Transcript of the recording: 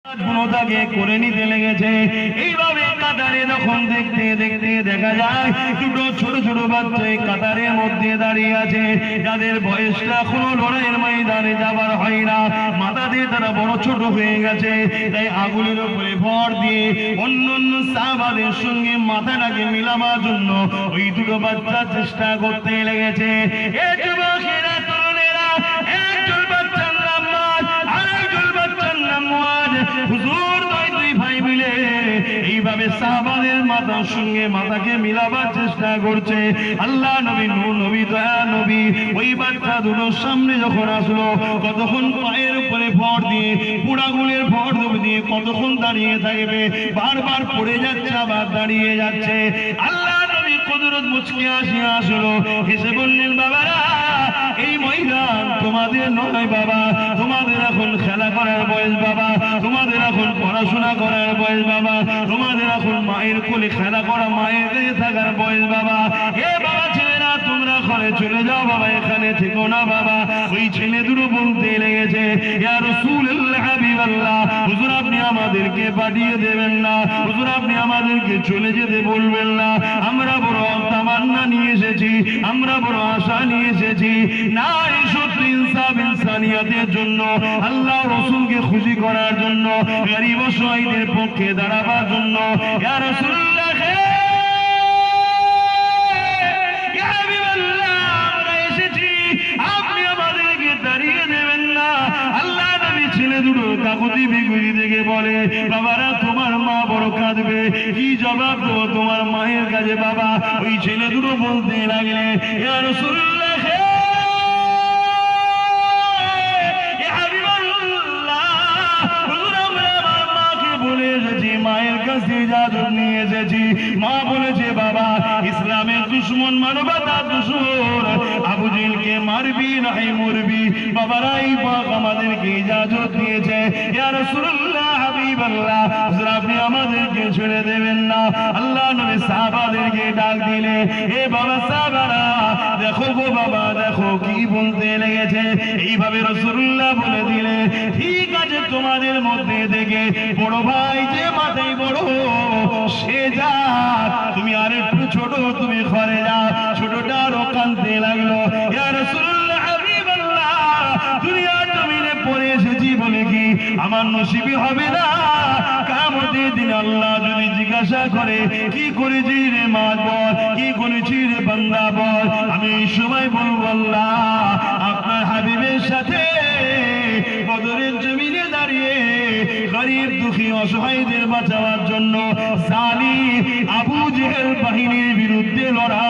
গুণটাকে করে নিতে লেগেছে। এইভাবে কাতারে যখন দেখতে দেখতে দেখা যায় দুটো ছোট ছোট বাচ্চা কাতারের মধ্যে দাঁড়িয়ে আছে, যাদের বয়সটা এখনো লড়াইয়ের ময়দানে যাবার হয় না, মাথা দিয়ে তারা বড় ছোট হয়ে গেছে। তাই আগুনের উপরে ভর দিয়ে অন্য অন্য সাহাবাদের সঙ্গে মাথাটাকে মিলাবার জন্য ওই দুটো বাচ্চা চেষ্টা করতে লেগেছে। এ যুবকেরা, তরুণেরা, একজন বাচ্চার নাম মুআদ, আরেকজন বাচ্চার নাম মুআদ। হুজুর দুই ভাই মিলে এইভাবে সাহাবাদের মাথার সঙ্গে মাথাকে মিলাবার চেষ্টা করছে। আল্লাহ নবী, নূর নবী, দয়া নবী ওই বাচ্চা দুটোর সামনে যখন আসলো, কতক্ষণ পায়ের উপরে ভর দিয়ে, পুরাগুলের ভর দিয়ে কতক্ষণ দাঁড়িয়ে থাকবে, বারবার পড়ে যাচ্ছে আবার দাঁড়িয়ে যাচ্ছে। আল্লাহ নবী কুদরত মুচকে আসিয়া আসলো, হেসে বললেন, বাবারা এই ময়দান তোমাদের নয় বাবা, তোমাদের এখন খেলা করার বয়স বাবা, তোমাদের এখন পড়াশোনা করার বয়স বাবা, তোমাদের এখন মায়ের কোলে খেলা করা, মায়ের কাছে থাকার বয়স বাবা। এ বাবা ছেলেরা তোমরা ঘরে চলে যাও বাবা, এখানে থেকো না বাবা। ওই ছেলে দুটো বলতে লেগেছে, ইয়া রাসূলুল্লাহ, হাবিবাল্লাহ, হুজুর আপনি আমাদেরকে পাঠিয়ে দেবেন না, হুজুর আপনি আমাদেরকে চলে যেতে বলবেন না, আমরা বড় তামান্না নিয়ে এসেছি, আমরা বড় আশা নিয়ে এসেছি। না, এই সত্য ইনসাফ ইনসানিয়াতের জন্য, আল্লাহ রাসূলকে খুশি করার জন্য, গরীব অসহায়দের পক্ষে দাঁড়াবার জন্য। ইয়া রাসূলুল্লাহ, ইয়া হাবিবাল্লাহ, আমরা এসেছি, আপনি আমাদেরকে তাড়িয়ে দেবেন না। আল্লাহ নবী ছেলে দুটো কাকুতি বিকুতি দেখে বলে, বাবারা তোমার মা বড় কাঁদবে, কি জবাব দেবো তোমার মায়ের কাছে বাবা? ওই ছেলে দুটো বলতে লাগলে, ইয়া রাসূলুল্লাহ, মায়ের কাছে ইজাজত নিয়ে এসেছি। মা বলেছে, বাবা ইসলামের দুশমন, মানবতার দুশমন আবু জেহেলকে মারবি নাই মরবি। বাবারা এই পাক আমাদেরকে ইজাজত দিয়েছে। ইয়া রাসূলুল্লাহ, হাবিবাল্লাহ, হুজুর আপনি আমাদেরকে ছেড়ে দেবেন না। আল্লাহ নবী সাহাবাদেরকে ডাক দিলে, এ বাবা সাহাবারা দেখো গো বাবা, দেখো কি বলতে লেগেছে। এইভাবে রাসূলুল্লাহ বলে দিলে, ঠিক আছে তোমাদের মধ্যে থেকে বড় ভাই যে মাথায় বড় সে যা, তুমি আর একটু ছোট, তুমি ঘরে যাও। ছোটটা আরো কাঁদতে লাগলো, ইয়া রাসূলুল্লাহ, হাবিবাল্লাহ, দুনিয়ার জমিনে পড়ে এসেছি বলে কি আমার নসিবে হবে না? কিয়ামতের দিন আল্লাহ যদি জিজ্ঞাসা করে, কি করেছি রে মা বল, কি করেছি রে বান্দা বল, আমি এই সময় বলবো, আল্লাহ আপনার হাবিবের সাথে বদরের জমিনে দাঁড়িয়ে গরীব দুঃখী অসহায়দের বাঁচাবার জন্য জালিম আবু জেহেল বাহিনীর বিরুদ্ধে লড়াই